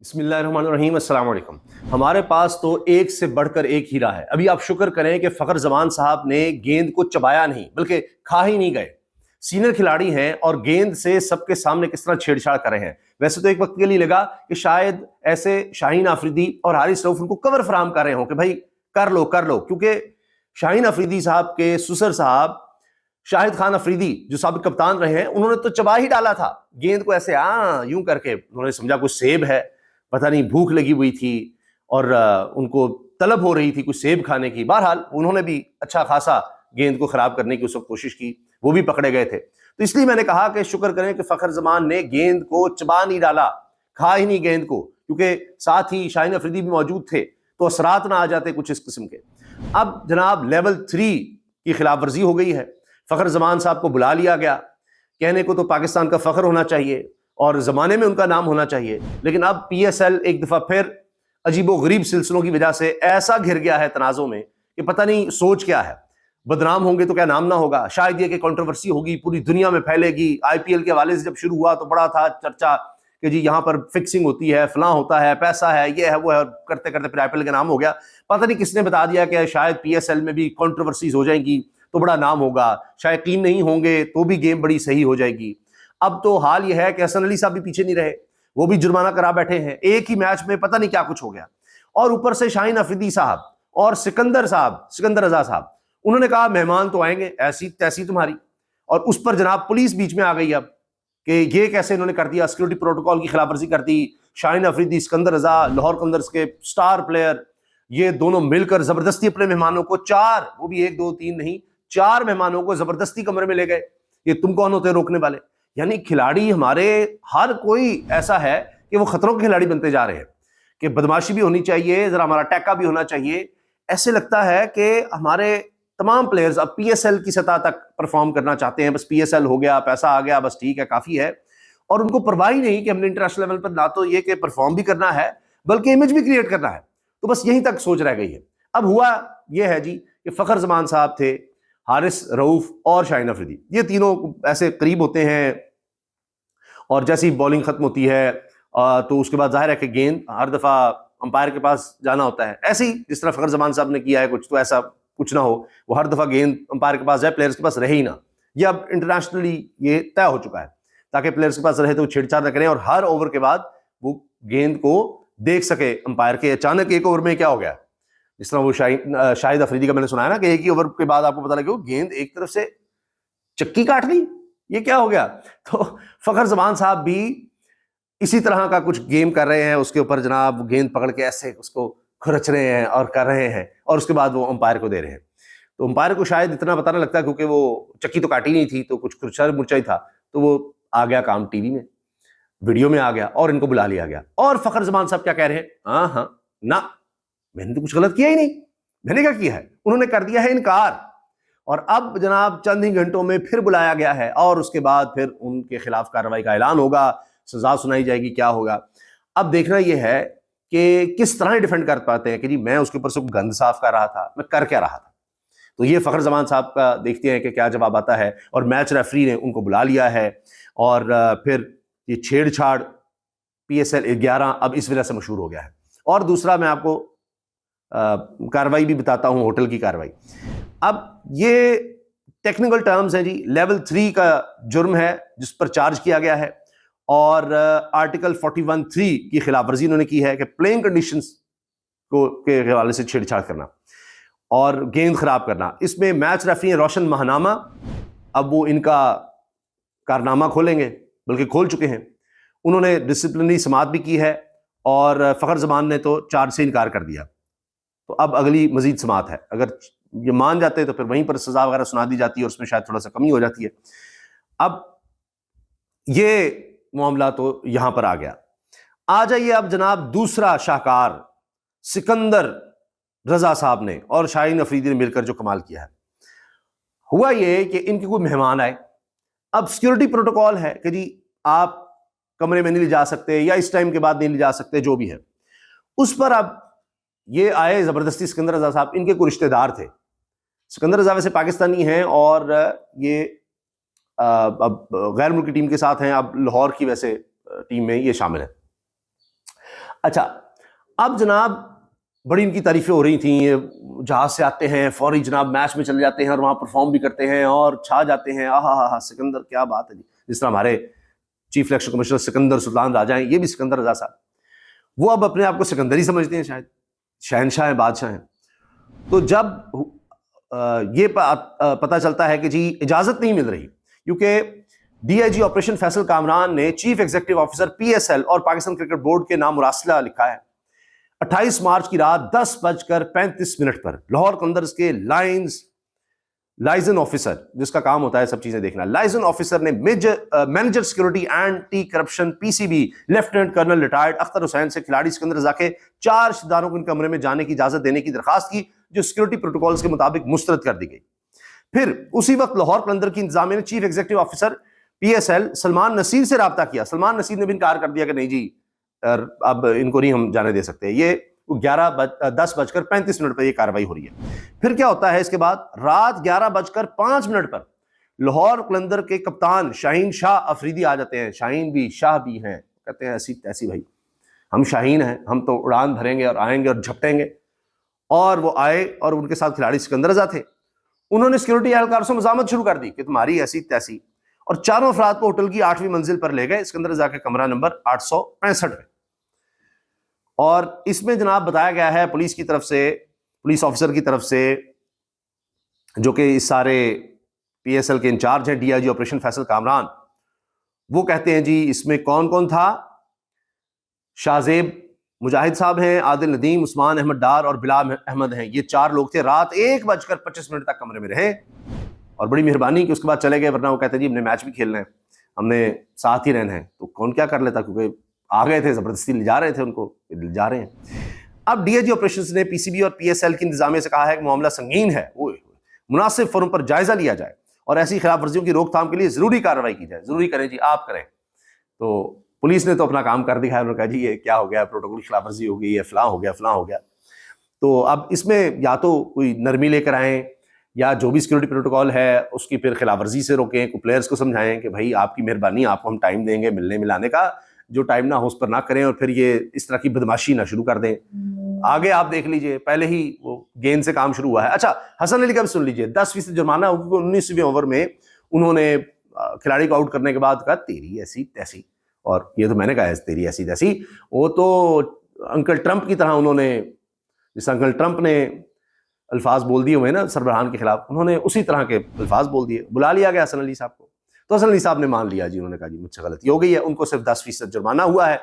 بسم اللہ الرحمن الرحیم، السلام علیکم۔ ہمارے پاس تو ایک سے بڑھ کر ایک ہیرا ہے۔ ابھی آپ شکر کریں کہ فخر زمان صاحب نے گیند کو چبایا نہیں بلکہ کھا ہی نہیں گئے۔ سینئر کھلاڑی ہیں اور گیند سے سب کے سامنے کس طرح چھیڑ چھاڑ کر رہے ہیں۔ ویسے تو ایک وقت کے لیے لگا کہ شاید ایسے شاہین آفریدی اور حارث رؤف ان کو کور فراہم کر رہے ہوں کہ بھائی کر لو کیونکہ شاہین آفریدی صاحب کے سسر صاحب شاہد خان آفریدی جو سابق کپتان رہے ہیں، انہوں نے تو چبا ہی ڈالا تھا گیند کو، ایسے یوں کر کے انہوں نے سمجھا کوئی سیب ہے، پتہ نہیں بھوک لگی ہوئی تھی اور ان کو طلب ہو رہی تھی کچھ سیب کھانے کی۔ بہرحال انہوں نے بھی اچھا خاصا گیند کو خراب کرنے کی اس وقت کوشش کی، وہ بھی پکڑے گئے تھے۔ تو اس لیے میں نے کہا کہ شکر کریں کہ فخر زمان نے گیند کو چبا نہیں ڈالا، کھا ہی نہیں گیند کو، کیونکہ ساتھ ہی شاہین آفریدی بھی موجود تھے تو اثرات نہ آ جاتے کچھ اس قسم کے۔ اب جناب لیول 3 کی خلاف ورزی ہو گئی ہے، فخر زمان صاحب کو بلا لیا گیا۔ کہنے کو تو پاکستان کا فخر ہونا چاہیے اور زمانے میں ان کا نام ہونا چاہیے، لیکن اب پی ایس ایل ایک دفعہ پھر عجیب و غریب سلسلوں کی وجہ سے ایسا گھر گیا ہے تنازع میں کہ پتہ نہیں سوچ کیا ہے۔ بدنام ہوں گے تو کیا نام نہ ہوگا، شاید یہ کہ کنٹروورسی ہوگی، پوری دنیا میں پھیلے گی۔ آئی پی ایل کے حوالے سے جب شروع ہوا تو بڑا تھا چرچا کہ جی یہاں پر فکسنگ ہوتی ہے، فلاں ہوتا ہے، پیسہ ہے، یہ ہے وہ ہے، کرتے کرتے پھر آئی پی ایل کا نام ہو گیا۔ پتہ نہیں کس نے بتا دیا کہ شاید پی ایس ایل میں بھی کنٹروورسیز ہو جائیں گی تو بڑا نام ہوگا، شائقین نہیں ہوں گے تو بھی گیم بڑی صحیح ہو جائے گی۔ اب تو حال یہ ہے کہ حسن علی صاحب بھی پیچھے نہیں رہے، وہ بھی جرمانہ کرا بیٹھے ہیں، ایک ہی میچ میں پتہ نہیں کیا کچھ ہو گیا۔ اور اوپر سے شاہین آفریدی صاحب اور سکندر رضا صاحب، انہوں نے کہا مہمان تو آئیں گے، ایسی تیسی تمہاری۔ اور اس پر جناب پولیس بیچ میں آ گئی اب کہ یہ کیسے انہوں نے کر دیا، سیکورٹی پروٹوکول کی خلاف ورزی کر دی۔ شاہین آفریدی، سکندر رضا، لاہور قلندرز کے سٹار پلیئر، یہ دونوں مل کر زبردستی اپنے مہمانوں کو 4، وہ بھی 1 2 3 نہیں، 4 مہمانوں کو زبردستی کمرے میں لے گئے۔ یہ تم کون ہوتے روکنے والے؟ یعنی کھلاڑی ہمارے ہر کوئی ایسا ہے کہ وہ خطروں کے کھلاڑی بنتے جا رہے ہیں کہ بدماشی بھی ہونی چاہیے، ذرا ہمارا ٹیکا بھی ہونا چاہیے۔ ایسے لگتا ہے کہ ہمارے تمام پلیئرز اب پی ایس ایل کی سطح تک پرفارم کرنا چاہتے ہیں، بس پی ایس ایل ہو گیا، پیسہ آ گیا، بس ٹھیک ہے کافی ہے، اور ان کو پرواہ ہی نہیں کہ ہم نے انٹرنیشنل لیول پر نہ تو یہ کہ پرفارم بھی کرنا ہے بلکہ امیج بھی کریٹ کرنا ہے۔ تو بس یہیں تک سوچ رہ گئی ہے۔ اب ہوا یہ ہے جی کہ فخر زمان صاحب تھے، حارث رؤف اور شاہین آفریدی، یہ تینوں ایسے قریب ہوتے ہیں، اور جیسی بالنگ ختم ہوتی ہے تو اس کے بعد ظاہر ہے کہ گیند ہر دفعہ امپائر کے پاس جانا ہوتا ہے۔ ایسے ہی جس طرح فخر زمان صاحب نے کیا ہے کچھ، تو ایسا کچھ نہ ہو، وہ ہر دفعہ گیند امپائر کے پاس جائے، پلیئرز کے پاس رہے ہی نہ۔ یہ اب انٹرنیشنلی یہ طے ہو چکا ہے تاکہ پلیئرز کے پاس رہے تو وہ چھیڑ چھاڑ نہ کریں اور ہر اوور کے بعد وہ گیند کو دیکھ سکے امپائر کے۔ اچانک ایک اوور میں کیا ہو گیا، جس طرح وہ شاہد آفریدی کا میں نے سنا ہے نا کہ ایک ہی اوور کے بعد آپ کو پتہ لگے وہ گیند ایک طرف سے چکی کاٹ لی، یہ کیا ہو گیا؟ تو فخر زمان صاحب بھی اسی طرح کا کچھ گیم کر رہے ہیں، اس کے اوپر جناب گیند پکڑ کے ایسے اس کو کھرچ رہے ہیں اور کر رہے ہیں، اور اس کے بعد وہ امپائر کو دے رہے ہیں۔ تو امپائر کو شاید اتنا پتہ نہ لگتا کیونکہ وہ چکی تو کاٹی نہیں تھی، تو کچھ کھرچا مرچا ہی تھا، تو وہ آ گیا کام ٹی وی میں، ویڈیو میں آ گیا اور ان کو بلا لیا گیا۔ اور فخر زمان صاحب کیا کہہ رہے ہیں؟ ہاں نہ، میں نے تو کچھ غلط کیا ہی نہیں، میں نے کیا کیا ہے؟ انہوں نے کر دیا ہے انکار۔ اور اب جناب چند ہی گھنٹوں میں پھر بلایا گیا ہے اور اس کے بعد پھر ان کے خلاف کارروائی کا اعلان ہوگا، سزا سنائی جائے گی، کیا ہوگا۔ اب دیکھنا یہ ہے کہ کس طرح ڈیفینڈ کر پاتے ہیں کہ جی میں اس کے اوپر سے گند صاف کر رہا تھا، میں کر کیا رہا تھا۔ تو یہ فخر زمان صاحب کا دیکھتے ہیں کہ کیا جواب آتا ہے۔ اور میچ ریفری نے ان کو بلا لیا ہے، اور پھر یہ چھیڑ چھاڑ پی ایس ایل 11 اب اس وجہ سے مشہور ہو گیا ہے۔ اور دوسرا میں آپ کو کارروائی بھی بتاتا ہوں، ہوٹل کی کارروائی۔ اب یہ ٹیکنیکل ٹرمز ہیں جی، لیول 3 کا جرم ہے جس پر چارج کیا گیا ہے، اور آرٹیکل 41(3) کی خلاف ورزی انہوں نے کی ہے کہ پلینگ کنڈیشنز کے حوالے سے چھیڑ چھاڑ کرنا اور گیند خراب کرنا۔ اس میں میچ ریفری روشن ماہنامہ، اب وہ ان کا کارنامہ کھولیں گے، بلکہ کھول چکے ہیں۔ انہوں نے ڈسپلنری سماعت بھی کی ہے، اور فخر زمان نے تو چارج سے انکار کر دیا۔ تو اب اگلی مزید سماعت ہے، اگر یہ مان جاتے تو پھر وہیں پر سزا وغیرہ سنا دی جاتی ہے، اور اس میں شاید تھوڑا سا کمی ہو جاتی ہے۔ اب یہ معاملہ تو یہاں پر آ گیا۔ آ جائیے اب جناب دوسرا شاہکار سکندر رضا صاحب نے اور شاہین آفریدی نے مل کر جو کمال کیا ہے۔ ہوا یہ کہ ان کے کوئی مہمان آئے، اب سیکورٹی پروٹوکول ہے کہ جی آپ کمرے میں نہیں لے جا سکتے، یا اس ٹائم کے بعد نہیں لے جا سکتے، جو بھی ہے۔ اس پر اب یہ آئے زبردستی، سکندر رضا صاحب، ان کے کوئی رشتہ دار تھے۔ سکندر رضا ویسے پاکستانی ہیں، اور یہ اب غیر ملکی ٹیم کے ساتھ ہیں، اب لاہور کی ویسے ٹیم میں یہ شامل ہے۔ اچھا اب جناب بڑی ان کی تعریفیں ہو رہی تھیں، یہ جہاز سے آتے ہیں فوری جناب میچ میں چلے جاتے ہیں اور وہاں پرفارم بھی کرتے ہیں اور چھا جاتے ہیں. سکندر کیا بات ہے جی. جس طرح ہمارے چیف الیکشن کمشنر سکندر سلطان راجہ ہیں، یہ بھی سکندر رضا صاحب، وہ اب اپنے آپ کو سکندر ہی سمجھتے ہیں، شاید شہنشاہ ہیں، بادشاہ ہیں. تو جب یہ پتہ چلتا ہے کہ جی اجازت نہیں مل رہی، کیونکہ D I G operation Faisal Kamran نے chief executive officer P S L اور پاکستان کرکٹ بورڈ کے نام مراسلہ لکھا ہے 28 مارچ کی رات 10:35 پر لاہور قلندرز کے لائزن آفیسر، جس کا کام ہوتا ہے سب چیزیں دیکھنا، لائزن آفیسر نے manager security anti corruption P C B lieutenant colonel retired Akhtar Hussain سے کھلاڑی سکندر رضا کے 4 رشتہ داروں کو ان کمرے میں جانے کی اجازت دینے کی درخواست کی، جو سیکورٹی پروٹوکولز کے مطابق مسترد کر دی گئی. پھر اسی وقت لاہور قلندر کی انتظامیہ نے chief executive officer P S L Salman Naseer سے رابطہ کیا. سلمان نصیر نے بھی انکار کر دیا کہ نہیں جی اب ان کو نہیں ہم جانے دے سکتے. یہ 10:35 پر یہ کاروائی ہو رہی ہے. پھر کیا ہوتا ہے اس کے بعد؟ رات 11:05 پر لاہور قلندر کے کپتان شاہین شاہ افریدی آ جاتے ہیں. شاہین بھی شاہ بھی ہیں، کہتے ہیں ایسی تیسی بھائی ہم شاہین ہیں، ہم تو اڑان بھریں گے اور آئیں گے اور جھپٹیں گے. اور وہ آئے اور ان کے ساتھ کھلاڑی سکندر رضا تھے. انہوں نے سیکورٹی اہلکار سے مزاحمت شروع کر دی کہ تمہاری ایسی تیسی، اور چاروں افراد کو ہوٹل کی 8ویں منزل پر لے گئے، سکندر رضا کے کمرہ نمبر 865 میں. اور اس میں جناب بتایا گیا ہے پولیس کی طرف سے، پولیس آفیسر کی طرف سے، جو کہ اس سارے پی ایس ایل کے انچارج ہیں D I G operation Faisal Kamran, وہ کہتے ہیں جی اس میں کون کون تھا؟ شاہزیب مجاہد صاحب ہیں، عادل ندیم، عثمان احمد ڈار اور بلال احمد ہیں. یہ 4 لوگ تھے. رات 1:25 تک کمرے میں رہے اور بڑی مہربانی کہ اس کے بعد چلے گئے، ورنہ وہ کہتے ہیں جی ہم نے میچ بھی کھیلنا ہے، ہم نے ساتھ ہی رہنا ہے. تو کون کیا کر لیتا، کیونکہ آ گئے تھے، زبردستی لے جا رہے تھے ان کو، لے جا رہے ہیں. اب ڈی آئی جی آپریشنز نے پی سی بی اور پی ایس ایل کی انتظامیہ سے کہا ہے کہ معاملہ سنگین ہے، مناسب فورم پر جائزہ لیا جائے اور ایسی خلاف ورزیوں کی روک تھام کے لیے ضروری کارروائی کی جائے. ضروری کریں جی، آپ کریں. تو پولیس نے تو اپنا کام کر دکھایا، انہوں نے کہا جی یہ کیا ہو گیا، پروٹوکول کی خلاف ورزی ہو گئی ہے، فلاں ہو گیا فلاں ہو گیا. تو اب اس میں یا تو کوئی نرمی لے کر آئیں، یا جو بھی سیکورٹی پروٹوکول ہے اس کی پھر خلاف ورزی سے روکیں. کو پلیئرز کو سمجھائیں کہ بھائی آپ کی مہربانی، آپ کو ہم ٹائم دیں گے ملنے ملانے کا، جو ٹائم نہ ہو اس پر نہ کریں، اور پھر یہ اس طرح کی بدماشی نہ شروع کر دیں. آگے آپ دیکھ لیجئے، پہلے ہی وہ گیند سے کام شروع ہوا ہے. اچھا حسن علی کا بھی سن لیجئے، 10% جرمانہ، 19ویں اوور میں انہوں نے کھلاڑی کو آؤٹ کرنے کے بعد کہا تیری ایسی تیسی، اور یہ تو میں نے کہا ہے تیری ایسی تیسی. وہ تو انکل ٹرمپ کی طرح انہوں نے، جس انکل ٹرمپ نے الفاظ بول دیے ہوئے نا سربراہان کے خلاف، انہوں نے اسی طرح کے الفاظ بول دیے. بلا لیا گیا حسن علی صاحب کو، تو حسن علی صاحب نے مان لیا جی، انہوں نے کہا جی مجھ سے غلطی ہو گئی ہے. ان کو صرف 10% جرمانہ ہوا ہے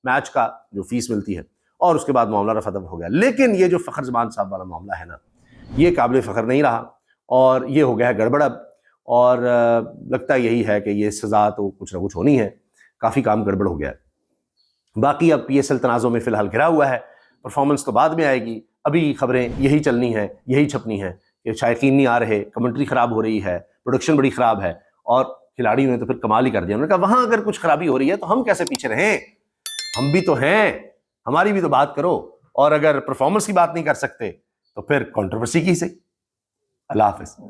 میچ کا جو فیس ملتی ہے، اور اس کے بعد معاملہ رفع دفع ہو گیا. لیکن یہ جو فخر زمان صاحب والا معاملہ ہے نا، یہ قابل فخر نہیں رہا، اور یہ ہو گیا ہے گڑبڑ اب. اور لگتا یہی ہے کہ یہ سزا تو کچھ نہ کچھ ہونی ہے، کافی کام گڑبڑ ہو گیا ہے. باقی اب پی ایس ایل تنازع میں فی الحال گھرا ہوا ہے، پرفارمنس تو بعد میں آئے گی. ابھی خبریں یہی چلنی ہیں، یہی چھپنی ہیں کہ شائقین نہیں آ رہے، کمنٹری خراب ہو رہی ہے، پروڈکشن بڑی خراب ہے، اور کھلاڑیوں نے تو پھر کمال ہی کر دیا. انہوں نے کہا وہاں اگر کچھ خرابی ہو رہی ہے تو ہم کیسے پیچھے رہیں، ہم بھی تو ہیں، ہماری بھی تو بات کرو. اور اگر پرفارمنس کی بات نہیں کر سکتے تو پھر کنٹروورسی کی سے. اللہ حافظ.